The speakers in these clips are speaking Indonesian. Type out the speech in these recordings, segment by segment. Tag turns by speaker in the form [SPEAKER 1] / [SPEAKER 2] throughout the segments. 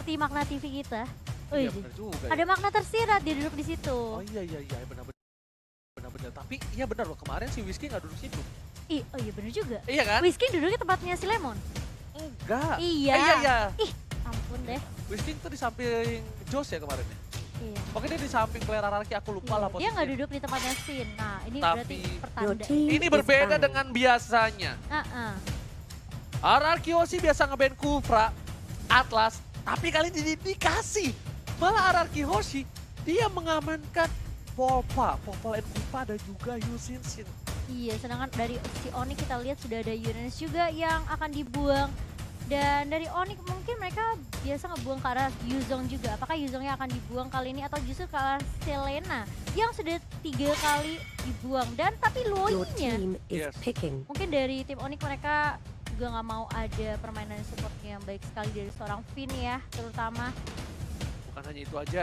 [SPEAKER 1] seperti makna TV kita.
[SPEAKER 2] Iya
[SPEAKER 1] Wih,
[SPEAKER 2] benar juga
[SPEAKER 1] ada
[SPEAKER 2] ya.
[SPEAKER 1] makna tersirat dia duduk di situ.
[SPEAKER 2] Oh iya benar-benar. Tapi iya benar loh, kemarin si Whiskey nggak duduk situ.
[SPEAKER 1] Oh iya bener juga.
[SPEAKER 2] Iya kan?
[SPEAKER 1] Whiskey duduknya tempatnya si Lemon.
[SPEAKER 2] Enggak.
[SPEAKER 1] Iya.
[SPEAKER 2] Iya.
[SPEAKER 1] Ih, ampun deh.
[SPEAKER 2] Whiskey tuh di samping Josh ya kemarin ya.
[SPEAKER 1] Iya.
[SPEAKER 2] Pokoknya dia di samping player Araki, aku lupa lah
[SPEAKER 1] Dia
[SPEAKER 2] posisinya.
[SPEAKER 1] nggak duduk di tempatnya Sin. Nah, ini
[SPEAKER 2] Tapi
[SPEAKER 1] berarti
[SPEAKER 3] Your
[SPEAKER 1] pertanda.
[SPEAKER 3] team
[SPEAKER 2] Ini
[SPEAKER 3] is
[SPEAKER 2] berbeda
[SPEAKER 3] fine.
[SPEAKER 2] dengan biasanya.
[SPEAKER 1] Heeh.
[SPEAKER 2] Araki Hoshi biasa ngeband Kufra, Atlas, tapi kali ini dikasih. Malah Araki Hoshi, dia mengamankan Popal and Kupa dan juga Yusin Shin.
[SPEAKER 1] Iya, sedangkan dari si Onyx kita lihat sudah ada Uranus juga yang akan dibuang. Dan dari Onyx mungkin mereka biasa ngebuang ke arah Yuzong juga. Apakah Yuzongnya akan dibuang kali ini atau justru ke arah Selena yang sudah 3 kali dibuang. Dan tapi
[SPEAKER 3] Your
[SPEAKER 1] Loinya
[SPEAKER 3] team is
[SPEAKER 2] Yes.
[SPEAKER 3] picking.
[SPEAKER 1] mungkin dari tim Onyx mereka juga nggak mau ada permainan support yang baik sekali dari seorang Finn ya terutama.
[SPEAKER 2] Bukan hanya itu aja,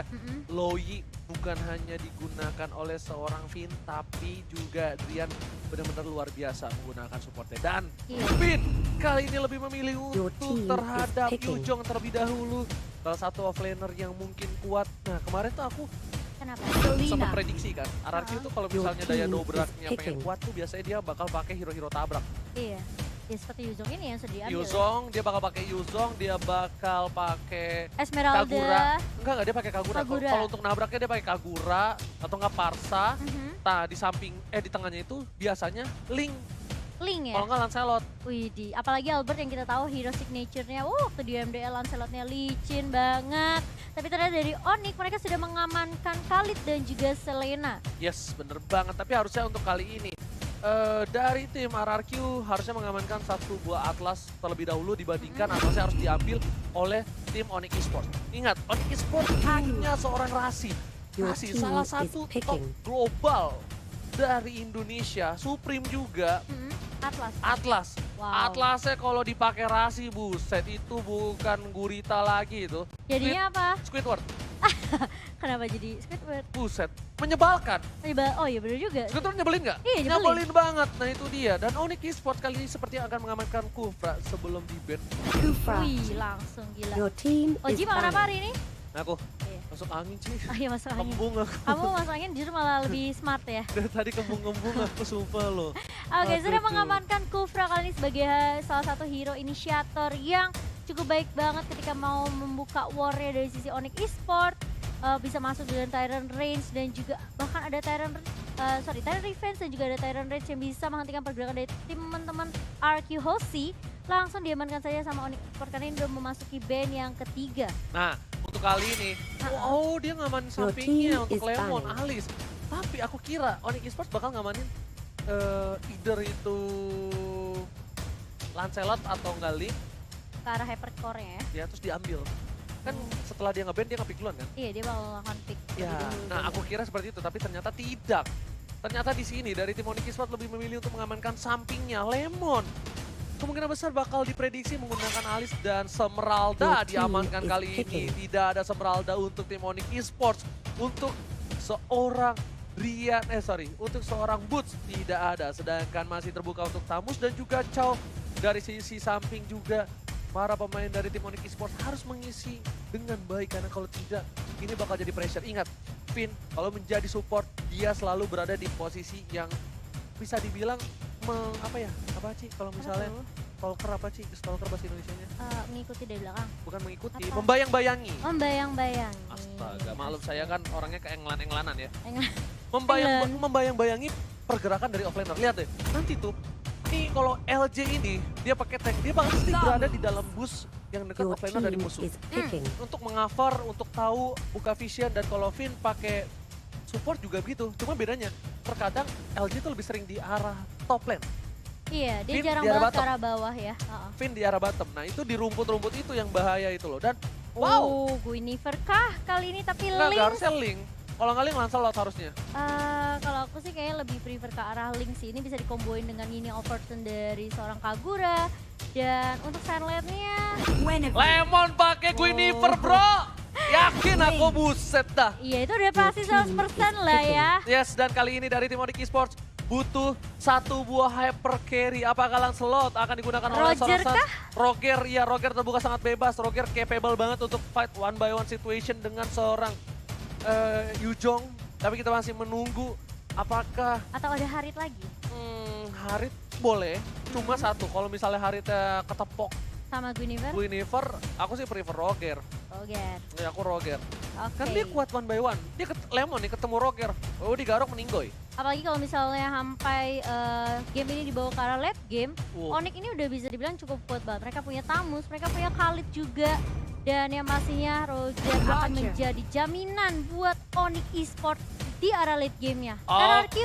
[SPEAKER 2] Loi bukan hanya digunakan oleh seorang Finn, tapi juga Drian benar-benar luar biasa menggunakan supportnya. Dan
[SPEAKER 1] Iya.
[SPEAKER 2] Finn kali ini lebih memilih
[SPEAKER 3] Your
[SPEAKER 2] untuk
[SPEAKER 3] team is
[SPEAKER 2] terhadap
[SPEAKER 3] picking.
[SPEAKER 2] Yujong terlebih dahulu. Salah satu offlaner yang mungkin kuat. Nah kemarin tuh aku
[SPEAKER 1] Kenapa?
[SPEAKER 2] sempat prediksi kan, Araki itu kalau
[SPEAKER 3] Your
[SPEAKER 2] misalnya daya
[SPEAKER 3] team
[SPEAKER 2] dobraknya
[SPEAKER 3] is
[SPEAKER 2] pengen
[SPEAKER 3] picking.
[SPEAKER 2] kuat tuh biasanya dia bakal pakai hero-hero tabrak.
[SPEAKER 1] Iya. Ya seperti Yuzong ini yang sudah diambil.
[SPEAKER 2] Yuzong, dia bakal pakai Yuzong, dia bakal pakai
[SPEAKER 1] Esmeralda.
[SPEAKER 2] Kagura. Enggak, dia pakai Kagura.
[SPEAKER 1] Kagura.
[SPEAKER 2] Kalau untuk nabraknya dia pakai Kagura atau enggak Parsa.
[SPEAKER 1] Mhm.
[SPEAKER 2] Nah, di samping di tengahnya itu biasanya Link.
[SPEAKER 1] Link ya?
[SPEAKER 2] Kalau enggak Lancelot.
[SPEAKER 1] Widih, apalagi Albert yang kita tahu hero signature-nya, waktu di MDL Lancelot-nya licin banget. Tapi ternyata dari Onyx mereka sudah mengamankan Khalid dan juga Selena.
[SPEAKER 2] Yes, bener banget. Tapi harusnya untuk kali ini dari tim RRQ harusnya mengamankan satu buah Atlas terlebih dahulu dibandingkan Atlasnya harus diambil oleh tim Onyx Esports. Ingat, Onyx Esports hanya seorang Rasi.
[SPEAKER 3] Your
[SPEAKER 2] Rasi
[SPEAKER 3] team
[SPEAKER 2] salah
[SPEAKER 3] is
[SPEAKER 2] satu top
[SPEAKER 3] picking.
[SPEAKER 2] global dari Indonesia. Supreme juga.
[SPEAKER 1] Atlas.
[SPEAKER 2] Atlas.
[SPEAKER 1] Wow.
[SPEAKER 2] Atlasnya kalau dipakai Rasi, buset itu bukan gurita lagi itu.
[SPEAKER 1] Jadinya apa?
[SPEAKER 2] Squidward,
[SPEAKER 1] Kenapa jadi Squidward?
[SPEAKER 2] buset. Menyebalkan.
[SPEAKER 1] Oh iya bener juga.
[SPEAKER 2] Squidward nyebelin nggak?
[SPEAKER 1] Iya, nyebelin.
[SPEAKER 2] Nyebelin banget. Nah itu dia. Dan Onyx Esports kali ini seperti akan mengamankan Kufra sebelum di ban.
[SPEAKER 3] Kufra.
[SPEAKER 1] Wih, langsung gila.
[SPEAKER 3] Your team
[SPEAKER 1] Oji
[SPEAKER 3] is
[SPEAKER 1] makan apa
[SPEAKER 3] fine.
[SPEAKER 1] hari ini?
[SPEAKER 2] Nah aku
[SPEAKER 1] Iya.
[SPEAKER 2] masuk angin sih.
[SPEAKER 1] Oh iya masuk angin.
[SPEAKER 2] Kembung aku.
[SPEAKER 1] Kamu masuk angin justru malah lebih smart ya.
[SPEAKER 2] Dari tadi kembung-kembung aku sumpah loh.
[SPEAKER 1] Oke,
[SPEAKER 2] Aduh,
[SPEAKER 1] sudah
[SPEAKER 2] tuh.
[SPEAKER 1] mengamankan Kufra kali ini sebagai salah satu hero inisiator yang cukup baik banget ketika mau membuka war-nya dari sisi Onyx Esports. Bisa masuk dengan Tyrant Range dan juga bahkan ada Tyrant Revenge dan juga ada Tyrant Range yang bisa menghentikan pergerakan dari teman-teman RQ Hoshi. Langsung diamankan saja sama Onyx Esports karena ini udah memasuki band yang ketiga.
[SPEAKER 2] Nah untuk kali ini, dia ngamanin
[SPEAKER 3] Your
[SPEAKER 2] sampingnya
[SPEAKER 3] team
[SPEAKER 2] untuk
[SPEAKER 3] is
[SPEAKER 2] Lemon,
[SPEAKER 3] fine.
[SPEAKER 2] Alis. Tapi aku kira Onyx Esports bakal ngamanin either itu Lancelot atau enggak Link,
[SPEAKER 1] Ke arah hypercore-nya ya.
[SPEAKER 2] ya terus diambil. Kan setelah dia ngeband dia nge-pick duluan kan?
[SPEAKER 1] Iya, dia bakal melakukan pick.
[SPEAKER 2] Ya, nah aku kira seperti itu tapi ternyata tidak. Ternyata di sini dari tim Onyx Esports lebih memilih untuk mengamankan sampingnya Lemon. Kemungkinan besar bakal diprediksi menggunakan Alis dan Semeralda
[SPEAKER 3] Your team
[SPEAKER 2] diamankan
[SPEAKER 3] is
[SPEAKER 2] kali ini.
[SPEAKER 3] picking.
[SPEAKER 2] Tidak ada Semeralda untuk tim Onyx Esports. Untuk seorang untuk seorang Boots tidak ada. Sedangkan masih terbuka untuk Tamus dan juga Chow. Dari sisi samping juga para pemain dari tim Onyx Esports harus mengisi dengan baik karena kalau tidak ini bakal jadi pressure. Ingat, Finn kalau menjadi support dia selalu berada di posisi yang bisa dibilang apa sih kalau misalnya stalker apa sih stalker bahasa Indonesianya?
[SPEAKER 1] Mengikuti dari belakang.
[SPEAKER 2] Bukan mengikuti,
[SPEAKER 1] Apa?
[SPEAKER 2] membayang-bayangi.
[SPEAKER 1] Membayang-bayangi.
[SPEAKER 2] Astaga, maklum saya kan orangnya keenglan-englanan ya.
[SPEAKER 1] Englan.
[SPEAKER 2] Membayang-bayangi pergerakan dari offlaner. Lihat deh, nanti tuh ini kalau LJ ini dia pakai tank, dia pasti berada di dalam bus yang dekat
[SPEAKER 3] Your
[SPEAKER 2] offlaner dari
[SPEAKER 3] team
[SPEAKER 2] musuh.
[SPEAKER 3] is picking.
[SPEAKER 2] Untuk mengover, untuk tahu buka vision dan kalau Finn pakai support juga begitu. Cuma bedanya terkadang LJ itu lebih sering di arah top lane,
[SPEAKER 1] Iya, dia
[SPEAKER 2] Finn
[SPEAKER 1] jarang
[SPEAKER 2] di arah
[SPEAKER 1] banget ke
[SPEAKER 2] bottom.
[SPEAKER 1] arah bawah ya.
[SPEAKER 2] Finn di arah bottom. Nah itu di rumput-rumput itu yang bahaya itu loh. Dan
[SPEAKER 1] Wow, Guinevere kah kali ini tapi
[SPEAKER 2] nggak
[SPEAKER 1] Link.
[SPEAKER 2] harusnya Link. Kalau nggak Link Lancelot harusnya.
[SPEAKER 1] Kalau aku sih kayaknya lebih prefer ke arah Link sih. Ini bisa dikomboin dengan Yini Overton dari seorang Kagura. Dan untuk Sunlight-nya,
[SPEAKER 2] Lemon pakai Guinevere bro. Yakin aku buset dah.
[SPEAKER 1] iya itu udah pasti 100% lah ya.
[SPEAKER 2] Yes, dan kali ini dari tim Onyx Esports butuh satu buah hyper carry. Apakah Lancelot akan digunakan oleh
[SPEAKER 1] Roger
[SPEAKER 2] seorang Suns? Roger, ya Roger terbuka sangat bebas. Roger capable banget untuk fight one by one situation dengan seorang Yujong. Tapi kita masih menunggu apakah
[SPEAKER 1] Atau ada Harit lagi
[SPEAKER 2] Harit boleh. Cuma satu, kalau misalnya Haritnya ketepok
[SPEAKER 1] sama Guinevere?
[SPEAKER 2] Guinevere, aku sih prefer Roger.
[SPEAKER 1] Roger.
[SPEAKER 2] Ya aku Roger.
[SPEAKER 1] Oke.
[SPEAKER 2] Kan dia kuat one by one. Dia Lemon nih ketemu Roger. Oh digarok meninggoy.
[SPEAKER 1] Apalagi kalau misalnya sampai game ini dibawa ke arah late game,
[SPEAKER 2] Wow.
[SPEAKER 1] Onyx ini udah bisa dibilang cukup kuat banget. Mereka punya Tamus, mereka punya Khalid juga. Dan yang pastinya Roger akan menjadi jaminan buat Onyx Esports di arah late game-nya. Karena RQ,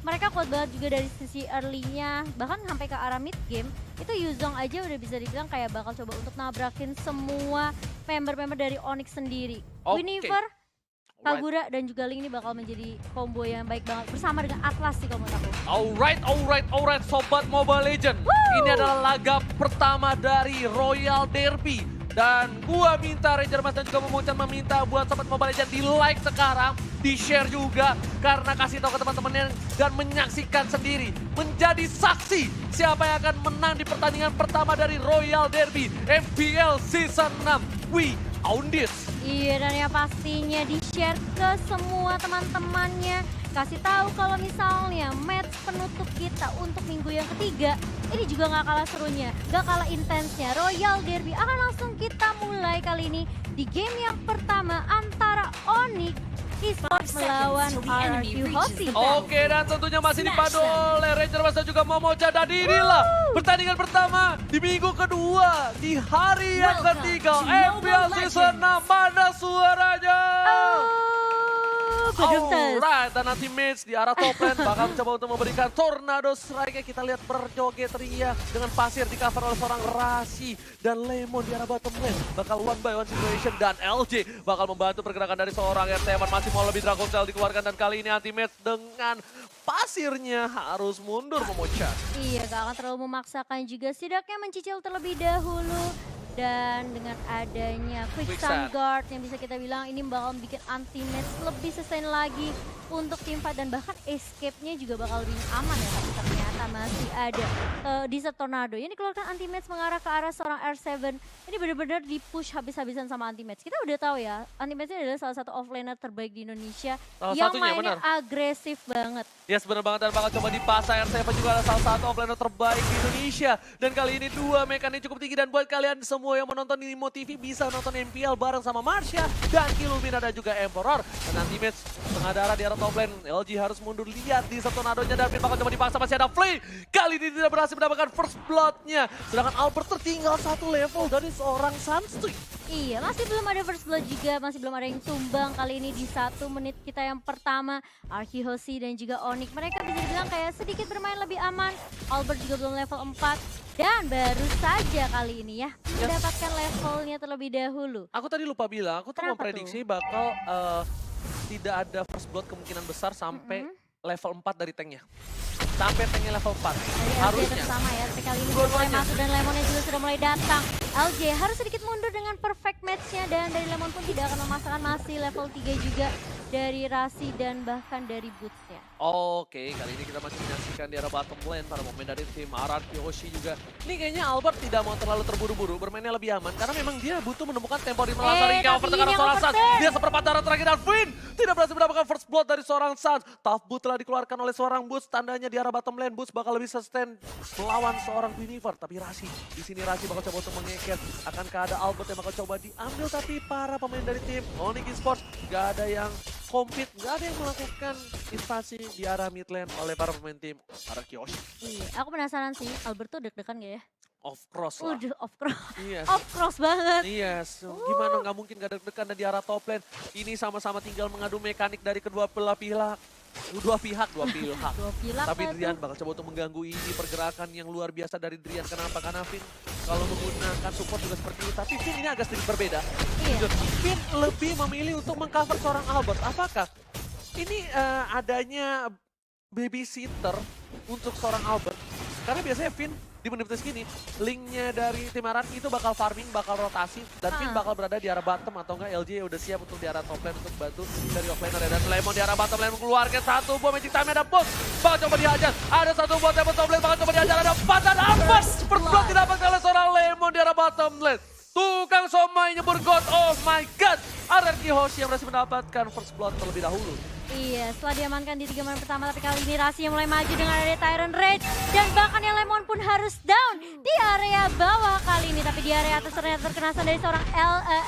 [SPEAKER 1] mereka kuat banget juga dari sisi early-nya, bahkan sampai ke arah mid game, itu Yuzong aja udah bisa dibilang kayak bakal coba untuk nabrakin semua member-member dari Onyx sendiri.
[SPEAKER 2] Oke.
[SPEAKER 1] Guinevere,
[SPEAKER 2] Alright.
[SPEAKER 1] Kagura, dan juga Ling ini bakal menjadi combo yang baik banget bersama dengan Atlas sih kalau menurut aku.
[SPEAKER 2] Alright, Sobat Mobile Legend. Ini adalah laga pertama dari Royal Derby. Dan gua minta Ranger Mas dan juga Memucan meminta buat Sobat Mobile Legend di like sekarang, di share juga. Karena kasih tahu ke teman-temannya dan menyaksikan sendiri. Menjadi saksi siapa yang akan menang di pertandingan pertama dari Royal Derby MPL Season 6. We own this.
[SPEAKER 1] Iya, dan yang pastinya di-share ke semua teman-temannya. Kasih tahu kalau misalnya match penutup kita untuk minggu yang ketiga, ini juga nggak kalah serunya, nggak kalah intensnya. Royal Derby akan langsung kita mulai kali ini di game yang pertama antara Onyx Esports melawan RRQ Hoshi.
[SPEAKER 2] Oke, dan tentunya masih dipandu oleh Ranger Mas dan juga Momocha. Dan inilah pertandingan pertama di minggu kedua, di hari yang ketiga MPL Season 6. Mana suaranya? Alright, dan nanti match di arah top lane bakal mencoba untuk memberikan tornado strike. Kita lihat berjoget ria dengan pasir di cover oleh seorang Rasi. Dan Lemon di arah bottom lane bakal one by one situation. Dan LJ bakal membantu pergerakan dari seorang RT1. Masih mau lebih Dragon Cell dikeluarkan. Dan kali ini anti match dengan pasirnya harus mundur memecah.
[SPEAKER 1] Iya, gak akan terlalu memaksakan juga, setidaknya mencicil terlebih dahulu. Dan dengan adanya Quick Sun Guard yang bisa kita bilang ini bakal bikin anti-match lebih sustain lagi untuk tim fight. Dan bahkan escape-nya juga bakal lebih aman ya, tapi ternyata masih ada Desert Tornado. Ini dikeluarkan anti-match mengarah ke arah seorang R7. Ini benar-benar di-push habis-habisan sama anti-match. Kita udah tahu ya, anti-match ini adalah salah satu offlaner terbaik di Indonesia. Yang mainnya agresif banget.
[SPEAKER 2] Yes, benar banget, dan bakal coba dipasang. R7 juga adalah salah satu offlaner terbaik di Indonesia. Dan kali ini dua mekanik cukup tinggi. Dan buat kalian semua yang menonton di Nimo TV bisa nonton MPL bareng sama Marsha dan Kilumina dan juga Emperor. Dan nanti match tengah darah di arah top lane. LG harus mundur, lihat di tornadonya dan bakal coba dipaksa, masih ada Flay. Kali ini tidak berhasil mendapatkan first blood-nya. Sedangkan Albert tertinggal satu level dari seorang Sunstreak.
[SPEAKER 1] Iya, masih belum ada first blood juga, masih belum ada yang tumbang kali ini di 1 menit kita yang pertama. RQ Hoshi dan juga Onyx, mereka bisa dibilang kayak sedikit bermain lebih aman. Albert juga belum level 4 dan baru saja kali ini ya mendapatkan levelnya terlebih dahulu.
[SPEAKER 2] Aku tadi lupa bilang, aku tuh
[SPEAKER 1] Kenapa
[SPEAKER 2] memprediksi bakal tidak ada first blood kemungkinan besar sampai level 4 dari tanknya. Sampai tanknya level 4, harusnya.
[SPEAKER 1] Sama ya, tapi kali ini sudah mulai masuk dan Lemonnya juga sudah mulai datang. LJ harus sedikit mundur dengan perfect match-nya dan dari Lemon pun tidak akan memaksakan, masih level 3 juga dari Rasi dan bahkan dari Boots-nya.
[SPEAKER 2] Oke, kali ini kita masih menyaksikan di arah bottom lane para pemain dari tim RRQ Hoshi juga. Ini kayaknya Albert tidak mau terlalu terburu-buru, bermainnya lebih aman karena memang dia butuh menemukan tempo di melasari cover tengah seorang Suns. Dia seperempat darah terakhir dan Finn tidak berhasil mendapatkan first blood dari seorang Suns. Tough boot telah dikeluarkan oleh seorang Boots, tandanya di arah bottom lane Boots bakal lebih sustain melawan seorang Guinevere. Tapi Rasi, di sini Rasi bakal coba untuk mengeket. Akankah ada Albert yang bakal coba diambil, tapi para pemain dari tim Onyx Esports gak ada yang compete, nggak ada yang melakukan invasi di arah mid lane oleh para pemain tim RRQ Hoshi.
[SPEAKER 1] Iya, aku penasaran sih, Albert tuh deg-degan gak ya?
[SPEAKER 2] Off cross lah.
[SPEAKER 1] Udah off cross.
[SPEAKER 2] Yes.
[SPEAKER 1] Off cross banget.
[SPEAKER 2] Yes, gimana nggak mungkin gak deg-degan di arah top lane. Ini sama-sama tinggal mengadu mekanik dari kedua belah pihak. Dua pihak. Tapi Drian bakal coba untuk mengganggu ini pergerakan yang luar biasa dari Drian. Kenapa? Karena Finn kalau menggunakan support juga seperti itu. Tapi Finn ini agak sedikit berbeda.
[SPEAKER 1] Iya.
[SPEAKER 2] Finn lebih memilih untuk mengcover seorang Albert. Apakah ini adanya babysitter untuk seorang Albert Karena biasanya Vin di menit-menit segini, linknya dari tim Araki itu bakal farming, bakal rotasi, dan Vin bakal berada di arah bottom atau enggak LJ udah siap untuk di arah top lane untuk bantu dari offlaner ya. Dan Lemon di arah bottom lane mengeluarkan satu buah magic time, ada bot, bakal coba dihajar. Ada satu buah tembok top lane, bakal coba dihajar, ada 4 dan Amber. First blood didapatkan oleh seorang Lemon di arah bottom lane. Tukang somai nyebur God, oh my god. Araki Hoshi yang berhasil mendapatkan first blood terlebih dahulu.
[SPEAKER 1] Iya, setelah diamankan di 3 menit pertama, tapi kali ini Rasi yang mulai maju dengan ada Tyrant Rage. Dan bahkan yang Lemon pun harus down di area bawah kali ini. Tapi di area atas ternyata terkenasan dari seorang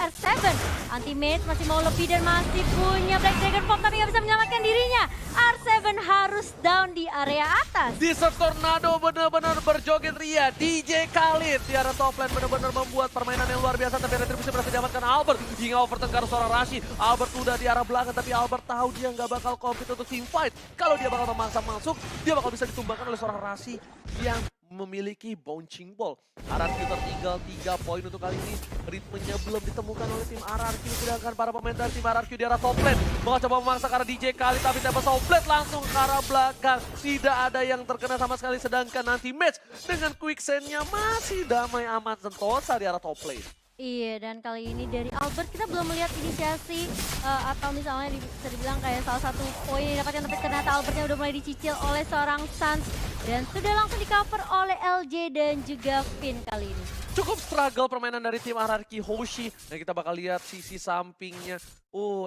[SPEAKER 1] R7. Anti-Mage masih mau lebih dan masih punya Black Dragon Form, tapi nggak bisa menyelamatkan dirinya. R7 harus down di area atas.
[SPEAKER 2] Desert Tornado benar-benar berjoget ria. DJ Khalid di arah top lane benar-benar membuat permainan yang luar biasa. Tapi Retribution berhasil diamankan Albert. Hingga overturn ke arah seorang Rashid. Albert udah di arah belakang, tapi Albert tahu dia nggak bakal compete untuk team fight. Kalau dia bakal memaksa masuk, dia bakal bisa ditumbangkan oleh seorang Rashid yang memiliki bouncing ball. Araki tertinggal 3 poin untuk kali ini. Ritmenya belum ditemukan oleh tim Araki. Sedangkan para pemain dari tim Araki di arah top lane bakal coba memaksa ke arah DJ Khalid, tapi tembak Soulblade langsung ke arah belakang. Tidak ada yang terkena sama sekali. Sedangkan nanti match dengan quicksandnya masih damai aman sentosa di arah top lane.
[SPEAKER 1] Iya, dan kali ini dari Albert kita belum melihat inisiasi atau misalnya bisa dibilang kayak salah satu poin yang dapatkan, tapi ternyata Albertnya udah mulai dicicil oleh seorang Suns dan sudah langsung di cover oleh LJ dan juga Finn kali ini.
[SPEAKER 2] Cukup struggle permainan dari tim Araki Hoshi. Dan kita bakal lihat sisi sampingnya.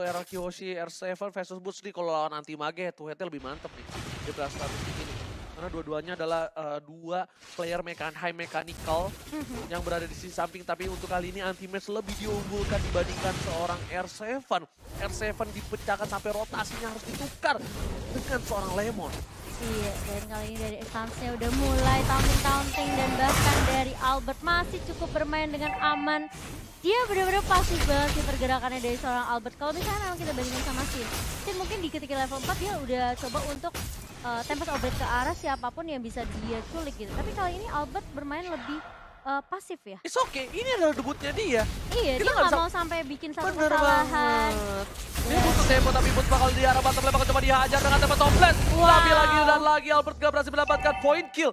[SPEAKER 2] Araki Hoshi R7 versus Boots nih. Kalau lawan anti mage head to headnya lebih mantep nih. Di belas statistik ini. Karena dua-duanya adalah dua player high mechanical yang berada di sisi samping. Tapi untuk kali ini anti-match lebih diunggulkan dibandingkan seorang R7. R7 dipecahkan sampai rotasinya harus ditukar dengan seorang Lemon.
[SPEAKER 1] Iya, dan kali ini dari Exansnya udah mulai taunting dan bahkan dari Albert masih cukup bermain dengan aman. Dia benar-benar pasif banget sih pergerakannya dari seorang Albert. Kalau misalnya memang kita bandingkan sama Sin mungkin di ketika level 4 dia udah coba untuk tembak Albert ke arah siapapun yang bisa dia culik gitu. Tapi kali ini Albert bermain lebih pasif ya.
[SPEAKER 2] It's okay, ini adalah debutnya dia.
[SPEAKER 1] Iya, dia nggak mau sampai bikin satu kesalahan.
[SPEAKER 2] Dia butuh tempo, tapi Boots bakal di arah bottom lane bakal coba dihajar dengan tempat top lane. Tapi lagi dan lagi Albert gak berhasil mendapatkan point kill.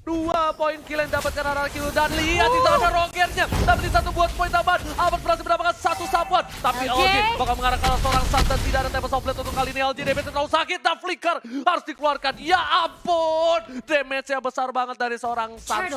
[SPEAKER 2] 2 poin kill yang dapatkan Araki dan lihat di sana rogernya. Tapi di satu buat poin tambahan, Albert berhasil mendapatkan satu sapuan. Tapi LJ bakal mengarah ke seorang Suns dan tidak ada tempat softplate untuk kali ini. LJ damage terlalu sakit dan flicker harus dikeluarkan. Ya ampun, damage-nya besar banget dari seorang Suns.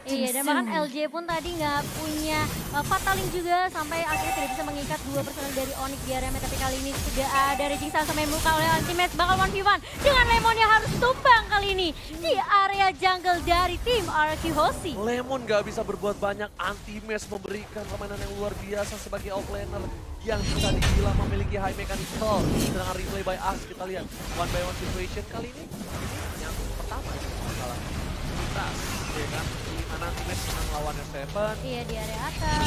[SPEAKER 1] Iya, dan bahkan LJ pun tadi nggak punya fataling juga sampai akhirnya tidak bisa mengikat 2 personel dari Onyx di area. Tapi kali ini sudah ada Raging Sun sampai muka oleh Anti-Match bakal 1v1 dengan Lemon yang harus tumbang kali ini di area jungle dari tim Araki Hoshi.
[SPEAKER 2] Lemon gak bisa berbuat banyak, Anti-Match memberikan permainan yang luar biasa sebagai offlaner yang bisa dibilang memiliki high mechanical. Dengan replay by us kita lihat one by one situation kali ini yang pertama masalah tas, ya kan? Di mana Anti-Match menang lawan S7.
[SPEAKER 1] Iya, di area atas.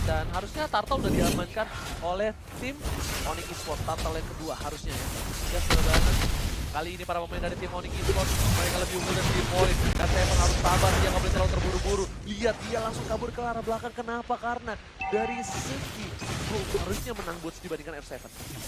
[SPEAKER 2] Dan harusnya Turtle udah diamankan oleh tim Onyx Esports. Turtle yang kedua harusnya ya. Ya sudah banget. Kali ini para pemain dari tim Onyx Esports mereka lebih unggul dari 3 poin. Dan saya harus sabar, dia nggak boleh terlalu terburu-buru. Lihat dia langsung kabur ke arah belakang. Kenapa? Karena dari segi harusnya menang Boots dibandingkan R7.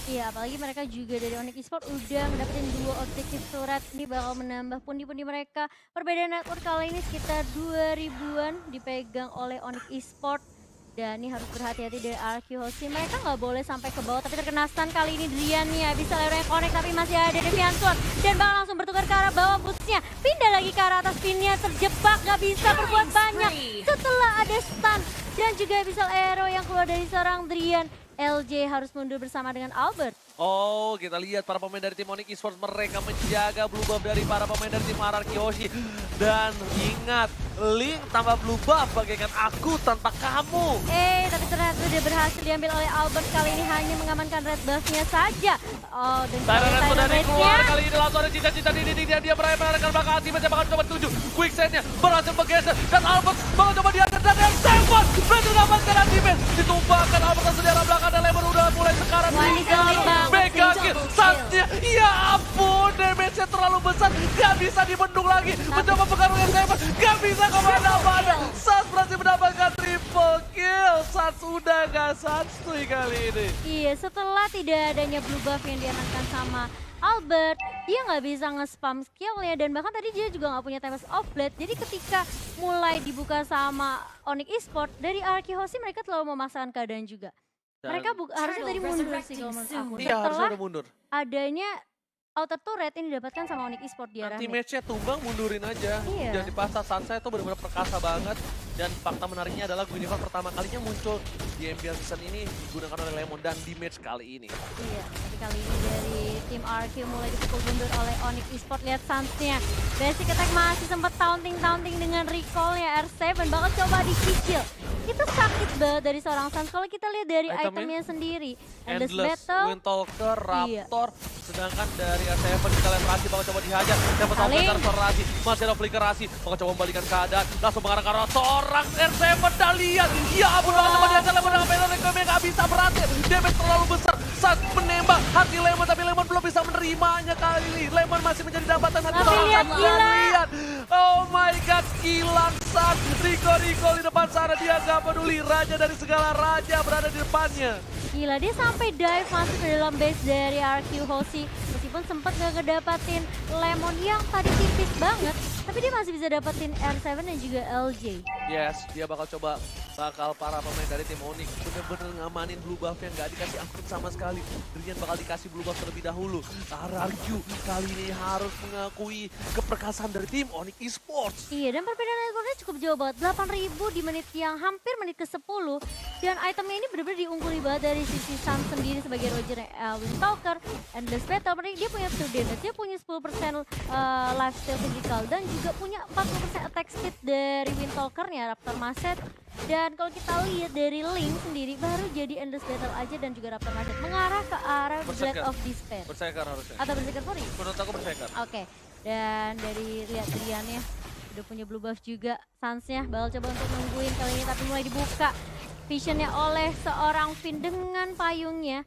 [SPEAKER 1] Iya, apalagi mereka juga dari Onyx Esports udah mendapatkan 2 objektif surat. Ini bakal menambah pundi-pundi mereka. Perbedaan network kali ini sekitar 2000-an dipegang oleh Onyx Esports. Dan ini harus berhati-hati dari Araki Hoshi. Mereka nggak boleh sampai ke bawah, tapi terkena stun kali ini Drian nih. Bisa levelnya connect, tapi masih ada Deviant Sword. Dan bakal langsung bertukar ke arah bawah Bootsnya. Pindah lagi ke arah atas, pinnya terjebak, nggak bisa berbuat banyak. Setelah ada stun dan juga bisa arrow yang keluar dari seorang Drian. LJ harus mundur bersama dengan Albert.
[SPEAKER 2] Oh, kita lihat para pemain dari tim Onyx Esports mereka menjaga blue buff dari para pemain dari tim Araki Hoshi. Dan ingat, Link tambah blue buff bagaikan aku tanpa kamu.
[SPEAKER 1] Tapi ternyata sudah berhasil diambil oleh Albert. Kali ini hanya mengamankan red buff-nya saja. Oh, dan
[SPEAKER 2] Tyrant sudah keluar kali ini langsung ada cita-cita di dinding dan dia meraih ke belakang. Anti-Match bakal coba tuju. Quicksandnya berhasil bergeser dan Albert bakal coba diajar dan yang Seven berhasil mendapatkan Anti-Match. Ditumbangkan Albert langsung di arah belakang dan Lemon udah mulai sekarang. Mega kill, Sansnya, ya ampun, damage-nya terlalu besar, gak bisa dibendung lagi. Mencoba pengaruh yang Seven, gak bisa kemana-mana. Sans berhasil mendapatkan triple kill, Sans udah gak santuy kali ini.
[SPEAKER 1] Iya, setelah tidak adanya blue buff yang diamankan sama Albert, dia nggak bisa nge-spam skillnya dan bahkan tadi dia juga nggak punya Tempest of Blade. Jadi ketika mulai dibuka sama Onyx Esports, dari Arky Hoshi mereka terlalu memaksakan keadaan juga.
[SPEAKER 2] Dan
[SPEAKER 1] Mereka harusnya tadi mundur sih kalau menurut aku.
[SPEAKER 2] iya harusnya
[SPEAKER 1] Setelah
[SPEAKER 2] udah mundur.
[SPEAKER 1] adanya outer turret ini didapatkan sama Onyx Esports di
[SPEAKER 2] Nanti
[SPEAKER 1] arahnya.
[SPEAKER 2] matchnya tumbang mundurin aja.
[SPEAKER 1] Iya.
[SPEAKER 2] Dan dipaksa Sansa itu benar-benar perkasa banget. Dan fakta menariknya adalah Guinevere pertama kalinya muncul di Ambient Season ini digunakan oleh Lemon dan di match kali ini.
[SPEAKER 1] Iya, tapi kali ini dari tim RQ mulai dipukul mundur oleh Onyx Esports. Lihat Suns-nya. Basic Attack masih sempat taunting-taunting dengan recall-nya R7. Bakal coba dicicil. Itu sakit banget dari seorang Suns. Kalau kita lihat dari itemnya sendiri. Endless Battle.
[SPEAKER 2] Windtalker,
[SPEAKER 1] Iya.
[SPEAKER 2] Raptor. Sedangkan dari R7 kita lihat Rasi bakal coba dihajar. Dapat
[SPEAKER 1] Saling.
[SPEAKER 2] Albertar Rasi. Masih ada flicker Rasi. Bakal coba membalikan keadaan. Langsung mengarah ke arah seorang R7 dah lihat. Ya ampun bakal coba dihajar. Lemon dengan Peter Requiem gak bisa berhasil. Damage terlalu besar. Saat menembak hati Lemon tapi Lemon belum bisa menerimanya kali ini. Lemon masih menjadi dapatan hati
[SPEAKER 1] Tapi
[SPEAKER 2] seorang
[SPEAKER 1] lihat,
[SPEAKER 2] Suns.
[SPEAKER 1] gila.
[SPEAKER 2] Lihat. Oh my god, hilang Suns. Rico di depan sana dia gak peduli. Raja dari segala raja berada di depannya.
[SPEAKER 1] Gila, dia sampai dive masuk ke dalam base dari RQ Hoshi. Meskipun sempat gak ngedapatin Lemon yang tadi tipis banget. Tapi dia masih bisa dapetin R7 dan juga LJ.
[SPEAKER 2] Yes, dia bakal coba para pemain dari tim Onyx bener-bener ngamanin blue buff yang gak dikasih ampun sama sekali. Drian bakal dikasih blue buff terlebih dahulu. RRQ kali ini harus mengakui keperkasaan dari tim Onyx Esports.
[SPEAKER 1] Iya, dan perbedaan rekornya cukup jauh banget. 8.000 di menit yang hampir menit ke-10. Dan itemnya ini benar-benar diungguli banget dari sisi Sun sendiri sebagai Roger Windtalker. Endless Battle, dia punya skill damage, dia punya 10% lifesteal physical. Dan juga punya 40% attack speed dari Windtalkernya, Raptor Maset. Dan kalau kita lihat dari Link sendiri, baru jadi Endless Battle aja dan juga Raptor Maset. Mengarah ke arah Blade of Despair.
[SPEAKER 2] Bersekar harusnya.
[SPEAKER 1] Atau Berserker Fury?
[SPEAKER 2] Menurut aku bersekar.
[SPEAKER 1] Oke, dan dari lihat Driannya udah punya blue buff juga. Suns-nya bakal coba untuk nungguin kali ini tapi mulai dibuka visionnya oleh seorang Finn dengan payungnya.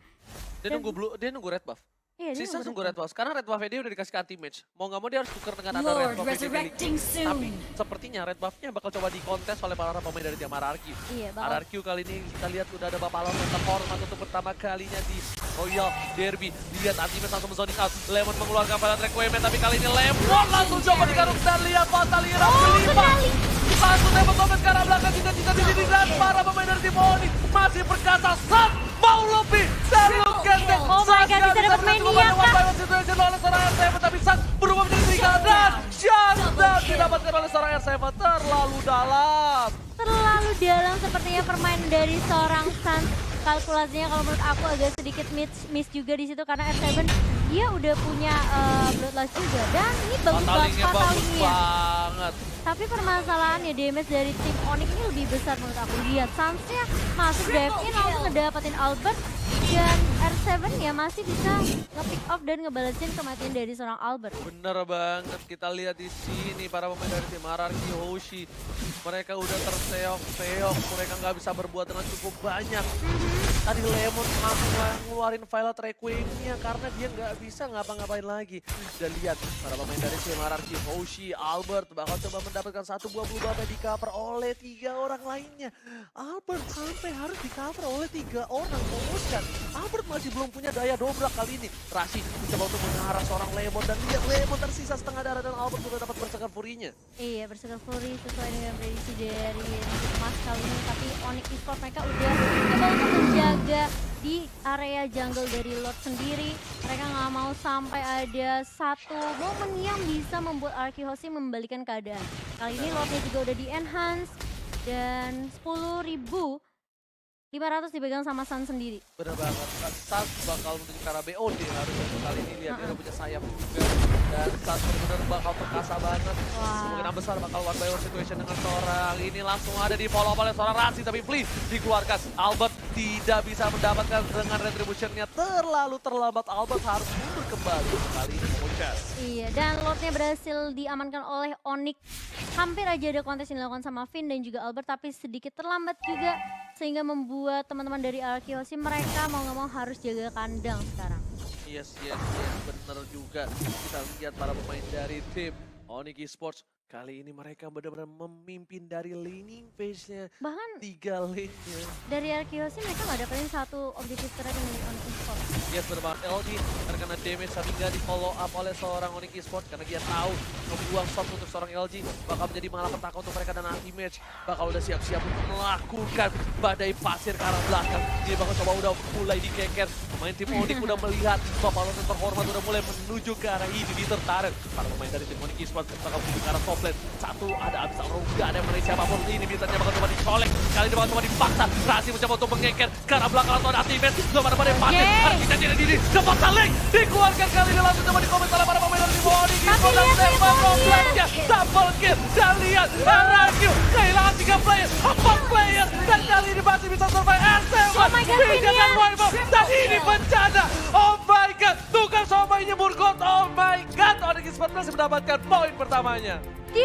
[SPEAKER 2] Dia nunggu red buff.
[SPEAKER 1] Iya, dia
[SPEAKER 2] Sisa
[SPEAKER 1] nunggu
[SPEAKER 2] nunggu
[SPEAKER 1] red
[SPEAKER 2] red buff. Karena red buff dia udah dikasih ke anti-match. Mau nggak mau dia harus tukar dengan ada red
[SPEAKER 3] Lord
[SPEAKER 2] buff yang dia miliki.
[SPEAKER 3] resurrecting
[SPEAKER 2] Tapi
[SPEAKER 3] soon.
[SPEAKER 2] seperbuffnya red buffnya bakal coba dikontes oleh para pemain dari tim RRQ.
[SPEAKER 1] Iya, bakal
[SPEAKER 2] RRQ kali ini kita lihat udah ada Bapak Lon yang terhormat untuk pertama kalinya di Royal Derby. Lihat anti-match langsung zoning out. Lemon mengeluarkan Violet Requiem tapi kali ini Lemon langsung coba digaruk dan lihat Fatalira kelima. Langsung tembak Gomez ke arah belakang cita-cita di sini dan para pemain dari tim Onyx masih berkasa saat mau lebih dan Luke Gendek.
[SPEAKER 1] Oh my god, bisa dapat Mania kah?
[SPEAKER 2] Situation oleh seorang R7 tapi saat berubah menjadi 3 dan shutdown didapatkan oleh seorang R7 terlalu dalam.
[SPEAKER 1] Terlalu dalam sepertinya permainan dari seorang Suns. Kalkulasinya kalau menurut aku agak sedikit miss juga di situ karena R7 dia udah punya Bloodlust juga dan ini bagus banget
[SPEAKER 2] Fatalingnya bagus
[SPEAKER 1] Fatalingnya.
[SPEAKER 2] banget.
[SPEAKER 1] Tapi permasalahannya damage dari tim Onyx ini lebih besar menurut aku. Lihat Suns-nya masuk dive in langsung ngedapatin Albert dan R7 ya masih bisa nge-pick up dan ngebalesin kematian dari seorang Albert.
[SPEAKER 2] Bener banget, kita lihat di sini para pemain dari tim RRQ Hoshi. Mereka udah terseok-seok, mereka nggak bisa berbuat dengan cukup banyak. Tadi Lemon langsung ngeluarin Violet Requiem-nya karena dia nggak bisa ngapa-ngapain lagi. Dan lihat para pemain dari tim RRQ Hoshi, Albert bakal coba mendapatkan satu buah blue buff yang di cover oleh 3 orang lainnya. Albert sampai harus di cover oleh 3 orang. Fokuskan, Albert masih belum punya daya dobrak kali ini. Rashid mencoba untuk mengarah seorang Lemon dan lihat Lemon tersisa setengah darah dan Albert juga dapat Berserker Fury-nya.
[SPEAKER 1] Iya, Berserker Fury sesuai dengan prediksi dari Mas kali ini. Tapi Onyx Esports mereka udah coba untuk menjaga di area jungle dari Lord sendiri. Mereka nggak mau sampai ada satu momen yang bisa membuat RQ Hoshi membalikan keadaan. Kali ini Lordnya juga udah di-enhance dan 10.500 dipegang sama Sun sendiri.
[SPEAKER 2] Bener banget, Suns bakal menuju ke arah BOD harusnya kali ini lihat dia udah punya sayap juga. Dan Suns bener-bener bakal perkasa banget. Kemungkinan besar bakal one by one situation dengan seorang ini langsung ada di follow up oleh seorang Rasi tapi please dikeluarkan. Albert tidak bisa mendapatkan dengan retribution-nya terlalu terlambat. Albert harus mundur kembali kali ini mengucap.
[SPEAKER 1] Iya, dan Lordnya berhasil diamankan oleh Onyx. Hampir aja ada kontes yang dilakukan sama Finn dan juga Albert tapi sedikit terlambat juga. Sehingga membuat teman-teman dari RQ Hoshi mereka mau nggak mau harus jaga kandang sekarang.
[SPEAKER 2] Yes, bener juga. Kita lihat para pemain dari tim Onyx Esports Kali ini mereka benar-benar memimpin dari laning phase-nya.
[SPEAKER 1] Bahkan
[SPEAKER 2] 3 lane-nya.
[SPEAKER 1] dari Arkeos sih mereka nggak dapetin satu objektif terbaik dari Onyx Esports.
[SPEAKER 2] Yes, benar banget. LG terkena damage tapi nggak di follow up oleh seorang Onyx Esports karena dia tahu membuang shot untuk seorang LG bakal menjadi malapetaka untuk mereka dan anti match bakal udah siap-siap untuk melakukan badai pasir ke arah belakang. Dia bakal coba udah mulai dikeker. Pemain tim Onyx udah melihat Bapak Lone terhormat udah mulai menuju ke arah ini ditertarik. Para pemain dari tim Onyx Esports bakal menuju ke arah top lane. Satu ada Abis Alro, nggak ada yang menarik siapapun. Ini bintangnya bakal coba dicolek. Kali ini bakal coba dipaksa. Rasi mencoba untuk mengeker ke arah belakang atau ada ultimate. Belum ada badai pasir. Ada kita tidak diri. Cepat saling dikeluarkan kali ini langsung coba dikomen oleh para pemain dari tim Onyx Esports. Dan tembak kompleknya. Double kill. Dan lihat RRQ kehilangan 3 player, 4 player. Dan kali ini masih bisa survive RC.
[SPEAKER 1] Oh my God,
[SPEAKER 2] Dengan Wibo. Dan ini bencana. Oh my god. Tukang somainya Murgot. Oh my god. Onyx Esports masih mendapatkan poin pertamanya.
[SPEAKER 1] Di